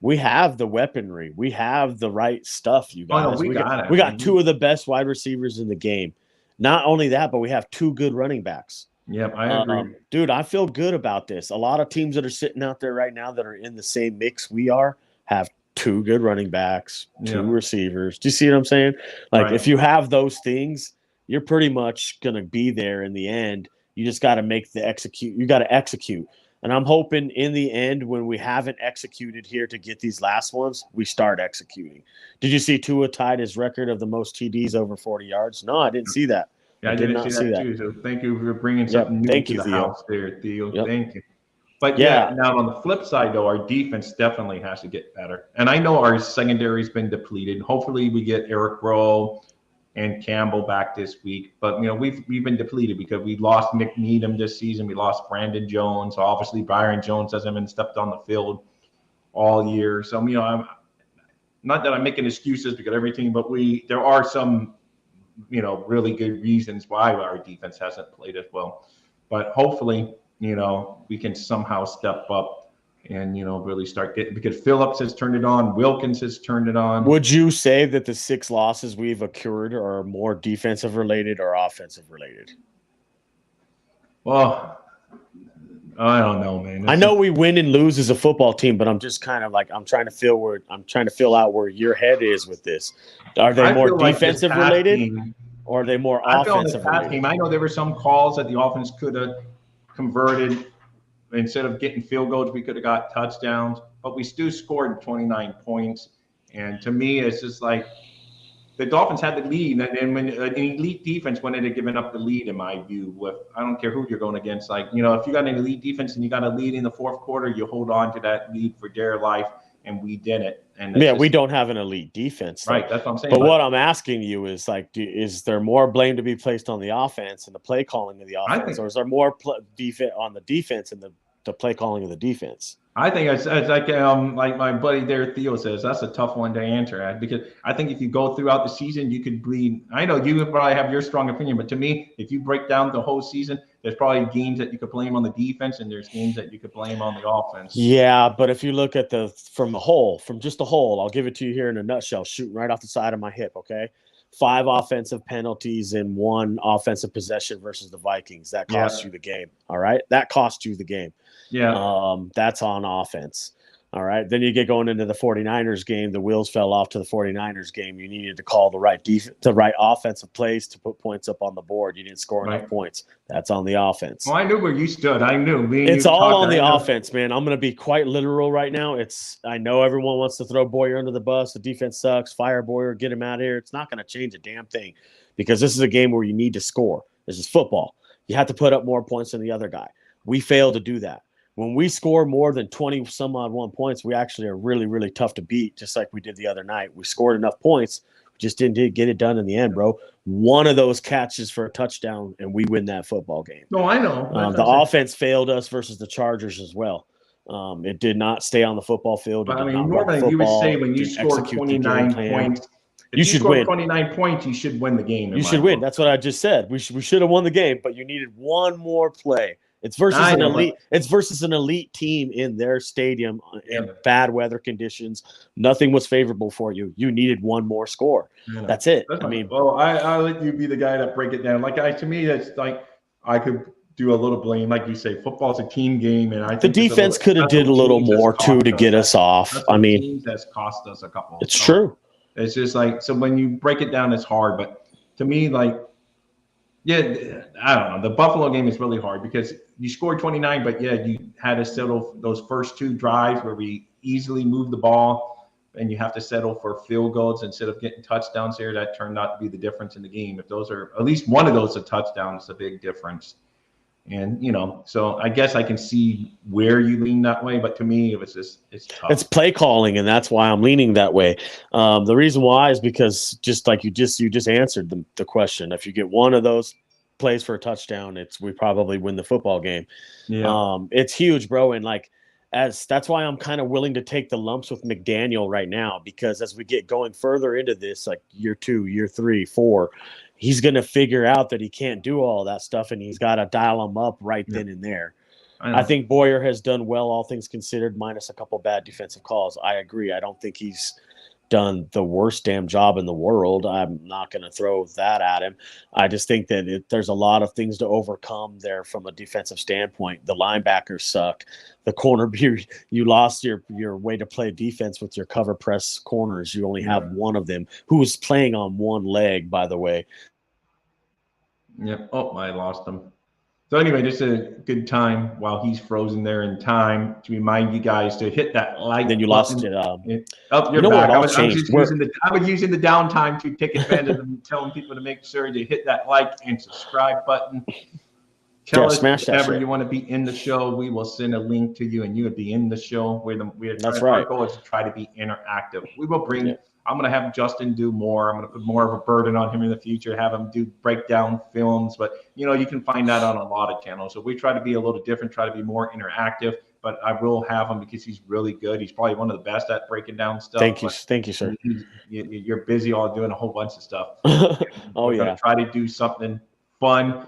We have the weaponry. We have the right stuff, you guys. Oh, no, we got two of the best wide receivers in the game. Not only that, but we have two good running backs. Yep, I agree. Dude, I feel good about this. A lot of teams that are sitting out there right now that are in the same mix we are have two good running backs, two receivers. Do you see what I'm saying? Like, if you have those things, you're pretty much going to be there in the end. You just got to you got to execute. And I'm hoping in the end, when we haven't executed here to get these last ones, we start executing. Did you see Tua tied his record of the most TDs over 40 yards? No, I didn't see that. Yeah, I did not see that too. So thank you for bringing something new to the house there, Theo. Yep. Thank you. But now on the flip side, though, our defense definitely has to get better. And I know our secondary's been depleted. Hopefully we get Eric Rowe and Campbell back this week. But, we've been depleted because we lost Nick Needham this season. We lost Brandon Jones. Obviously, Byron Jones hasn't been stepped on the field all year. So, I'm not that I'm making excuses because everything, but there are some, really good reasons why our defense hasn't played as well. But hopefully, we can somehow step up and, really start getting, because Phillips has turned it on. Wilkins has turned it on. Would you say that the 6 losses we've accrued are more defensive related or offensive related? Well, I don't know, man. I know we win and lose as a football team, but I'm just kind of like, I'm trying to feel out where your head is with this. Are they more defensive related or are they more offensive related? I know there were some calls that the offense could have converted. Instead of getting field goals, we could have got touchdowns, but we still scored 29 points. And to me, it's just like the Dolphins had the lead, and when an elite defense wanted to give up the lead, in my view, I don't care who you're going against. Like, if you got an elite defense and you got a lead in the fourth quarter, you hold on to that lead for dear life, and we didn't. And we don't have an elite defense. Right, that's what I'm saying. But what I'm asking you is, like, is there more blame to be placed on the offense and the play calling of the offense, or is there more defense on the defense and the play calling of the defense? I think it's like my buddy there, Theo, says, that's a tough one to answer, because I think if you go throughout the season, you could bleed. I know you probably have your strong opinion, but to me, if you break down the whole season, there's probably games that you could blame on the defense, and there's games that you could blame on the offense. Yeah, but if you look at from just the whole, I'll give it to you here in a nutshell, shooting right off the side of my hip, okay? 5 offensive penalties and 1 offensive possession versus the Vikings. That cost you the game, all right? That cost you the game. Yeah. That's on offense. All right. Then you get going into the 49ers game. The wheels fell off to the 49ers game. You needed to call the right offensive plays to put points up on the board. You didn't score enough points. That's on the offense. Well, I knew where you stood. I knew. It's all on the offense, man. I'm going to be quite literal right now. I know everyone wants to throw Boyer under the bus. The defense sucks. Fire Boyer. Get him out of here. It's not going to change a damn thing because this is a game where you need to score. This is football. You have to put up more points than the other guy. We failed to do that. When we score more than 20 some odd 1 points, we actually are really, really tough to beat, just like we did the other night. We scored enough points. We just didn't get it done in the end, bro. One of those catches for a touchdown, and we win that football game. No, I know. The offense failed us versus the Chargers as well. It did not stay on the football field. But, normally you would say when you score 29 points, you should win. 29 points, you should win the game. You should win. That's what I just said. We should have won the game, but you needed one more play. It's versus an elite. It's versus an elite team in their stadium in bad weather conditions. Nothing was favorable for you. You needed one more score. That's it. I'll let you be the guy that break it down. To me, it's like I could do a little blame, like you say. Football's a team game, and I think the defense could have did a little more too to get us off. That's cost us a couple. It's true. It's just so when you break it down, it's hard. But to me, I don't know. The Buffalo game is really hard because you scored 29, but you had to settle those first 2 drives where we easily moved the ball, and you have to settle for field goals instead of getting touchdowns here. That turned out to be the difference in the game. If those are at least one of those a touchdown, it's a big difference. And, so I guess I can see where you lean that way. But to me, it's tough. It's play calling, and that's why I'm leaning that way. The reason why is because just like you just answered the question. If you get one of those plays for a touchdown, we probably win the football game. Yeah. It's huge, bro. And that's why I'm kind of willing to take the lumps with McDaniel right now, because as we get going further into this, like year 2, year 3, 4, he's going to figure out that he can't do all that stuff, and he's got to dial him up right then and there. I think Boyer has done well, all things considered, minus a couple bad defensive calls. I agree. I don't think he's done the worst damn job in the world. I'm not going to throw that at him. I just think that there's a lot of things to overcome there from a defensive standpoint. The linebackers suck. The corner, you lost your way to play defense with your cover press corners. You only have one of them who is playing on one leg, by the way. Yep. Oh, I lost him. So anyway, just a good time while he's frozen there in time to remind you guys to hit that like. Then you lost it. You're back. I was using the downtime to take advantage of telling people to make sure to hit that like and subscribe button. Tell us whenever you want to be in the show. We will send a link to you, and you would be in the show. Our goal is to try to be interactive. We will bring. Yeah. I'm going to have Justin do more. I'm going to put more of a burden on him in the future, have him do breakdown films. But, you can find that on a lot of channels. So we try to be a little different, try to be more interactive. But I will have him because he's really good. He's probably one of the best at breaking down stuff. Thank you, sir. You're busy all doing a whole bunch of stuff. We're going to try to do something fun.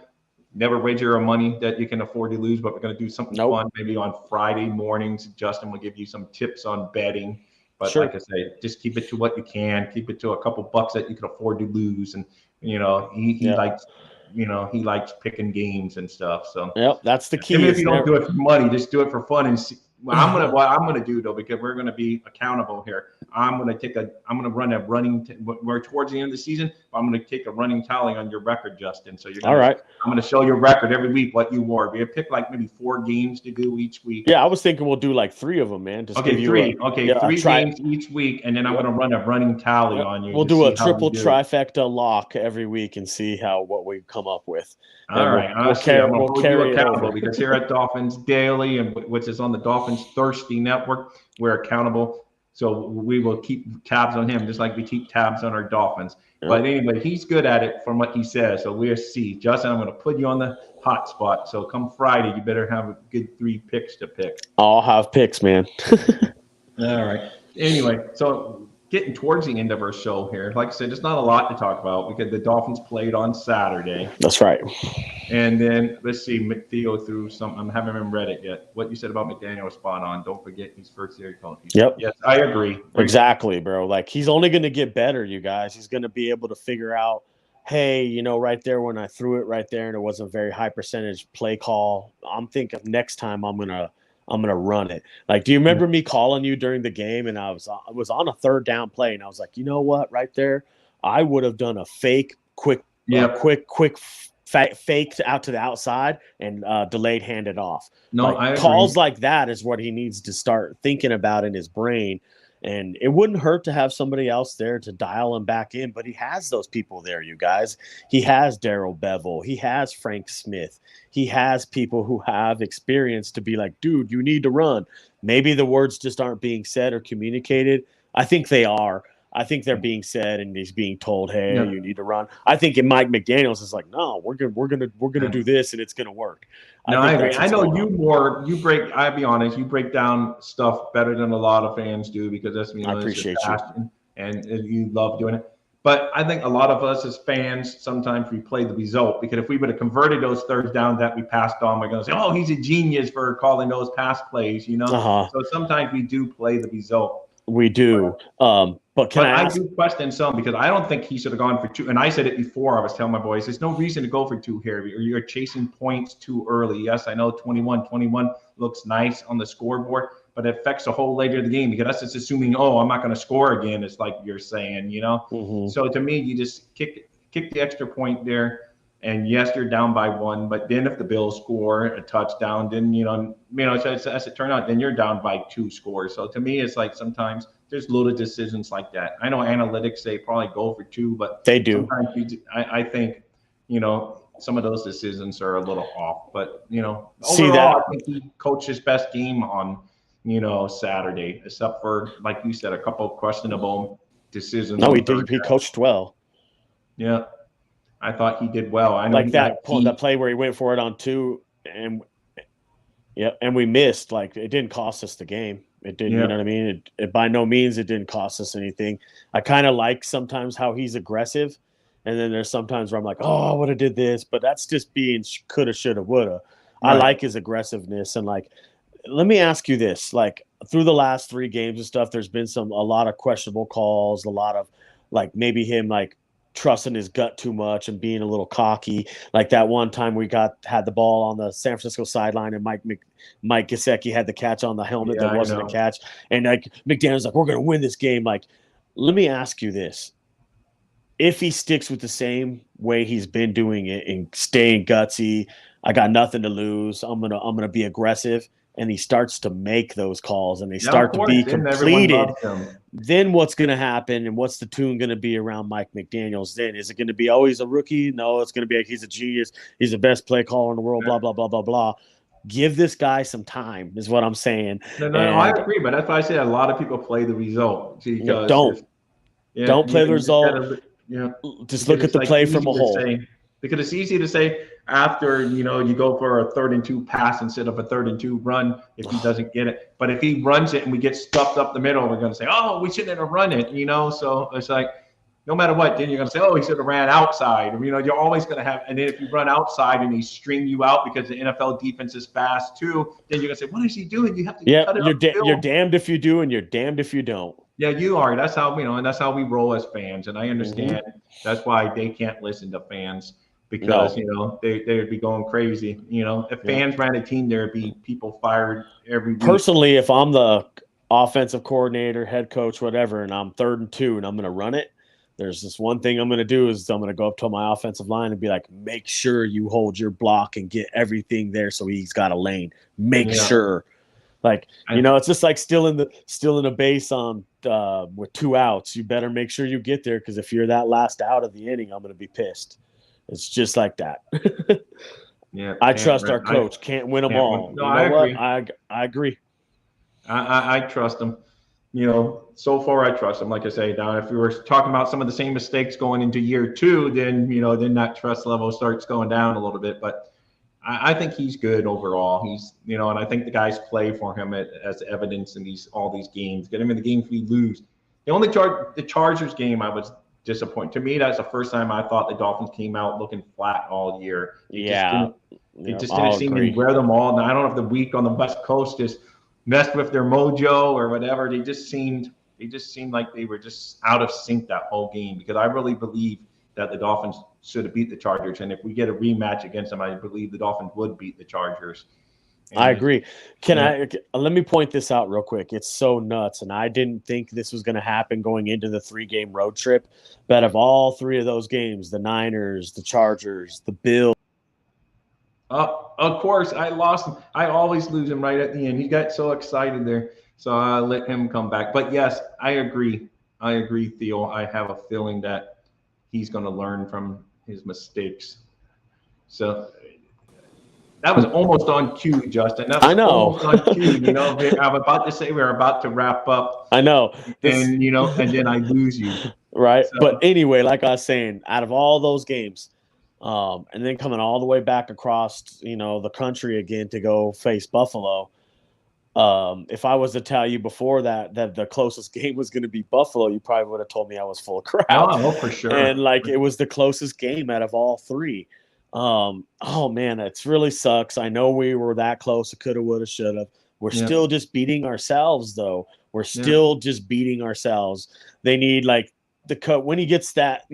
Never wager your money that you can afford to lose, but we're going to do something fun maybe on Friday mornings. Justin will give you some tips on betting. But like I say, just keep it to what you can. Keep it to a couple bucks that you can afford to lose. And, he likes, he likes picking games and stuff. So that's the key. Even if you don't do it for money, just do it for fun and see. What I'm gonna do though, because we're gonna be accountable here. I'm gonna run a running. We're towards the end of the season. I'm gonna take a running tally on your record, Justin. So all right. I'm gonna show your record every week what you wore. We have picked like maybe 4 games to do each week. Yeah, I was thinking we'll do like 3 of them, man. Three. 3 games each week, and then I'm gonna run a running tally on you. We'll do a triple trifecta lock every week and see what we come up with. All right. We'll carry you accountable because here at Dolphins Daily, and which is on the Dolphins Thirsty Network, we're accountable. So we will keep tabs on him just like we keep tabs on our Dolphins. Yep. But anyway, he's good at it from what he says. So we'll see. Justin, I'm going to put you on the hot spot. So come Friday, you better have a good 3 picks to pick. I'll have picks, man. All right. Anyway, so getting towards the end of our show here. Like I said, there's not a lot to talk about because the Dolphins played on Saturday. That's right. And then let's see, McTheo threw something. I haven't even read it yet. What you said about McDaniel was spot on. Don't forget he's first year coach. Yep. Yes, I agree. Exactly, bro. Like he's only going to get better, you guys. He's going to be able to figure out, hey, right there when I threw it right there and it wasn't a very high percentage play call, I'm thinking next time I'm gonna run it. Like, do you remember me calling you during the game and I was on a 3rd down play and I was like, you know what, right there, I would have done a fake, quick faked out to the outside and delayed handed off. No, calls like that is what he needs to start thinking about in his brain. And it wouldn't hurt to have somebody else there to dial him back in, but he has those people there, you guys. He has Darrell Bevel. He has Frank Smith. He has people who have experience to be like, dude, you need to run. Maybe the words just aren't being said or communicated. I think they are. I think they're being said, and he's being told, "Hey, you need to run." I think in Mike McDaniel's is like, "No, we're gonna do this, and it's gonna work." I agree. I know you more. You break. I'll be honest. You break down stuff better than a lot of fans do because that's I appreciate you, and you love doing it. But I think a lot of us as fans sometimes we play the result because if we would have converted those 3rd downs that we passed on, we're going to say, "Oh, he's a genius for calling those pass plays," So sometimes we do play the result. We do. But I do question some because I don't think he should have gone for 2. And I said it before. I was telling my boys, there's no reason to go for 2 here. Or you're chasing points too early. Yes, I know 21 looks nice on the scoreboard, but it affects the whole later of the game because that's just assuming, I'm not going to score again. It's like you're saying, Mm-hmm. So to me, you just kick the extra point there. And yes, you're down by 1, but then if the Bills score a touchdown, then as it turned out, then you're down by 2 scores. So to me, it's like sometimes there's little decisions like that. I know analytics say probably go for 2, but they do. Sometimes I think some of those decisions are a little off. But See overall, that? I think he coached his best game on Saturday, except for, like you said, a couple of questionable decisions. No, on he did. He coached well. Yeah, I thought he did well. I know Like that play where he went for it on 2, and we missed. Like, it didn't cost us the game. It didn't. You know what I mean? It by no means it didn't cost us anything. I kind of like sometimes how he's aggressive, and then there's sometimes where I'm like, oh, I would have did this, but that's just being coulda, shoulda, woulda. Right. I like his aggressiveness, and like, let me ask you this: like, through the last 3 games and stuff, there's been a lot of questionable calls, a lot of like maybe him like trusting his gut too much and being a little cocky. Like that one time we had the ball on the San Francisco sideline, and Mike Gesicki had the catch on the helmet that wasn't a catch, and like McDaniel's like, we're going to win this game. Like, let me ask you this: if he sticks with the same way he's been doing it and staying gutsy, I got nothing to lose, I'm gonna be aggressive, and he starts to make those calls and they start to be completed, then what's going to happen, and what's the tune going to be around Mike McDaniels then? Is it going to be always a rookie? No, it's going to be like, he's a genius, he's the best play caller in the world, blah, blah, blah, blah, blah. Give this guy some time is what I'm saying. No, I agree, but that's why I say a lot of people play the result. Don't play the result. Just look at the play from a whole. Because it's easy to say after, you go for a 3rd and 2 pass instead of a 3rd and 2 run if he doesn't get it. But if he runs it and we get stuffed up the middle, we're going to say, oh, we shouldn't have run it, So it's like, no matter what, then you're going to say, oh, he should have ran outside. You're always going to have – and then if you run outside and he string you out because the NFL defense is fast too, then you're going to say, what is he doing? You have to cut it you're damned if you do and you're damned if you don't. Yeah, you are. That's how, and that's how we roll as fans. And I understand that's why they can't listen to fans. Because, they would be going crazy. If fans ran a team, there would be people fired every week. Personally, if I'm the offensive coordinator, head coach, whatever, and I'm 3rd and 2 and I'm going to run it, there's this one thing I'm going to do is I'm going to go up to my offensive line and be like, make sure you hold your block and get everything there so he's got a lane. Make sure. Like, it's just like still in the base on with 2 outs. You better make sure you get there, because if you're that last out of the inning, I'm going to be pissed. It's just like that. I trust our coach. Can't win them all. No, I agree. I agree. I trust him. So far I trust him. Like I say, now if we were talking about some of the same mistakes going into year 2, then then that trust level starts going down a little bit. But I think he's good overall. He's and I think the guys play for him as evidence in all these games. Get him in the games we lose. The Chargers game I was disappointed. To me, that's the first time I thought the Dolphins came out looking flat all year. It just didn't seem to wear them all. And I don't know if the week on the West Coast just messed with their mojo or whatever. They just seemed like they were just out of sync that whole game, because I really believe that the Dolphins should have beat the Chargers. And if we get a rematch against them, I believe the Dolphins would beat the Chargers. I agree. Let me point this out real quick. It's so nuts, and I didn't think this was going to happen going into the 3-game road trip. But of all 3 of those games, the Niners, the Chargers, the Bills. Of course, I lost him. I always lose him right at the end. He got so excited there, so I let him come back. But yes, I agree. Theo. I have a feeling that he's going to learn from his mistakes. So that was almost on cue, Justin. I know. Almost on cue. I'm about to say we're about to wrap up. I know. And then I lose you. Right. So, but anyway, like I was saying, out of all those games, and then coming all the way back across, the country again to go face Buffalo. If I was to tell you before that the closest game was going to be Buffalo, you probably would have told me I was full of crap. Oh, for sure. And it was the closest game out of all 3. Oh man, it's really sucks. I know we were that close. It coulda, woulda, shoulda. We're still just beating ourselves, though. We're still just beating ourselves. They need the cut when he gets that,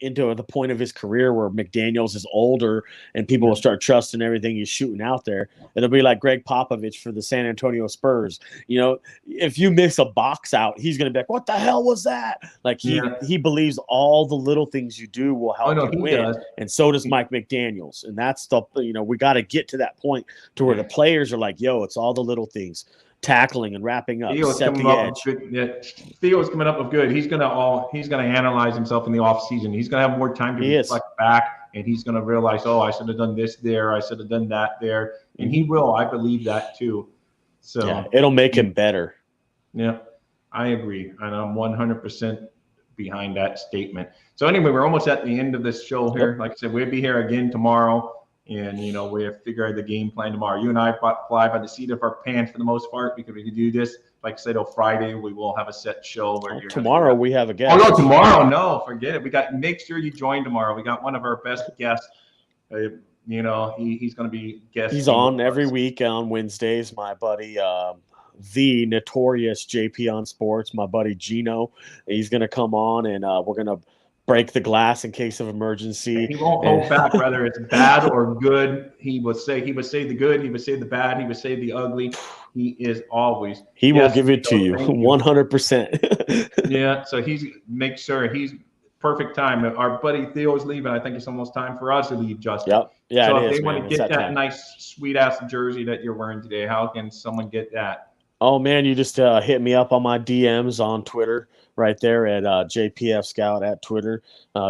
into the point of his career where McDaniels is older and people will start trusting everything he's shooting out there. It'll be like Greg Popovich for the San Antonio Spurs. If you miss a box out, he's going to be like, what the hell was that? He believes all the little things you do will help you win. Does. And so does Mike McDaniels. And that's we got to get to that point to where the players are like, yo, it's all the little things. Tackling and wrapping up, set the edge. Theo's coming up with good. He's gonna analyze himself in the off season. He's gonna have more time to reflect back and he's going to realize, oh, I should have done this there, I should have done that there, and he will. I believe that too. So yeah, it'll make him better. Yeah, I agree, and I'm 100% behind that statement. So anyway, we're almost at the end of this show here. Yep. Like I said, we'll be here again tomorrow. And, we'll figure out the game plan tomorrow. You and I fly by the seat of our pants for the most part because we can do this. Like I said, on Friday, we will have a set show. Where tomorrow we have a guest. Oh, no, tomorrow. No, forget it. Make sure you join tomorrow. We got one of our best guests. He's going to be guest. He's on every week on Wednesdays. My buddy, the notorious JP on Sports, my buddy Gino. He's going to come on, and we're going to break the glass in case of emergency. He won't hold back, whether it's bad or good. He would say the good, he would say the bad, he would say the ugly. He is always. He will give it to you 100%. Yeah, so make sure he's perfect time. Our buddy Theo's leaving. I think it's almost time for us to leave, Justin. Yep. Yeah, so it if is, they want to get that time. Nice, sweet-ass jersey that you're wearing today, how can someone get that? Oh, man, you just hit me up on my DMs on Twitter right there at JPF Scout at Twitter.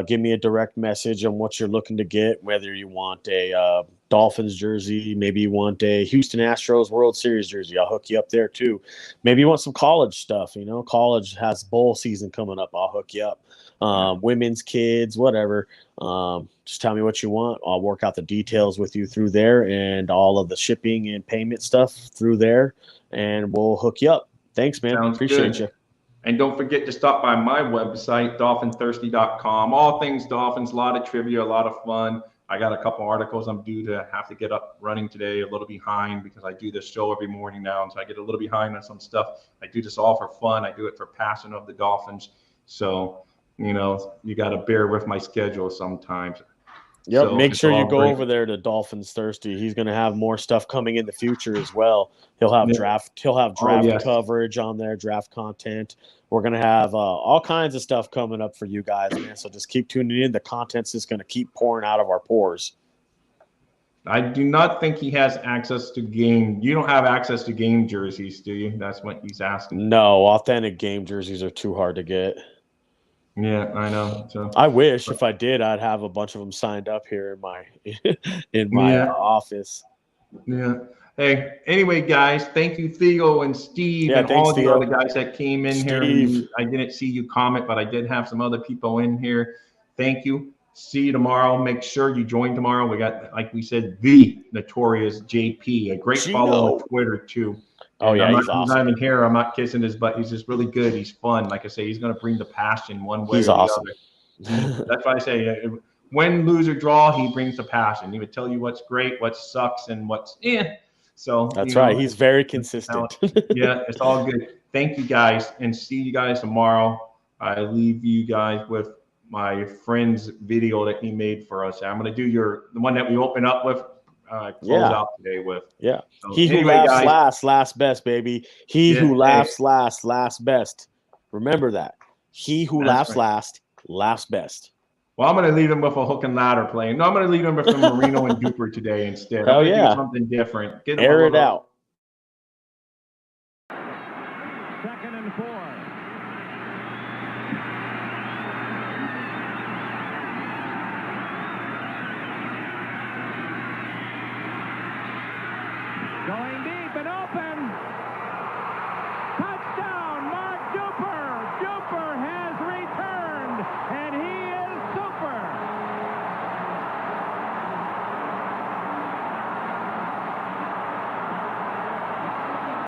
Give me a direct message on what you're looking to get, whether you want a Dolphins jersey, maybe you want a Houston Astros World Series jersey. I'll hook you up there too. Maybe you want some college stuff. College has bowl season coming up. I'll hook you up. Women's, kids, whatever. Just tell me what you want. I'll work out the details with you through there and all of the shipping and payment stuff through there, and we'll hook you up. Thanks, man. Sounds Appreciate good. you. And don't forget to stop by my website, DolphinsThirsty.com. All things Dolphins, a lot of trivia, a lot of fun. I got a couple articles I'm due to have to get up running today, a little behind because I do this show every morning now. And so I get a little behind on some stuff. I do this all for fun. I do it for passion of the Dolphins. So, you got to bear with my schedule sometimes. Yep. So make sure you go great. over there to Dolphins Thirsty. He's going to have more stuff coming in the future as well. He'll have draft coverage on there, draft content. We're going to have all kinds of stuff coming up for you guys, man. So just keep tuning in. The content's just going to keep pouring out of our pores. I do not think he has access to game. You don't have access to game jerseys, do you? That's what he's asking. No, authentic game jerseys are too hard to get. Yeah, I know. So I wish if I did, I'd have a bunch of them signed up here in my office. Yeah. Hey, anyway, guys, thank you, Theo and Steve, and all of the other guys that came in here. I didn't see you comment, but I did have some other people in here. Thank you. See you tomorrow. Make sure you join tomorrow. We got, like we said, the notorious JP, a great follow on Twitter too. Oh, yeah, he's awesome. He's not even here. I'm not kissing his butt. He's just really good. He's fun. Like I say, he's going to bring the passion one way or the other. That's why I say win, lose, or draw, he brings the passion. He would tell you what's great, what sucks, and what's So that's right. He's very consistent. Yeah, it's all good. Thank you, guys, and see you guys tomorrow. I leave you guys with my friend's video that he made for us. I'm going to do the one that we open up with. Close out today with. Yeah. So he who laughs last best, baby. He who laughs last best. Remember that. He who laughs laughs best. Well, I'm going to leave him with a hook and ladder playing. No, I'm going to leave him with the Marino and Duper today instead. Oh, yeah. Do something different. Air it out. Second and 4. Going deep and open.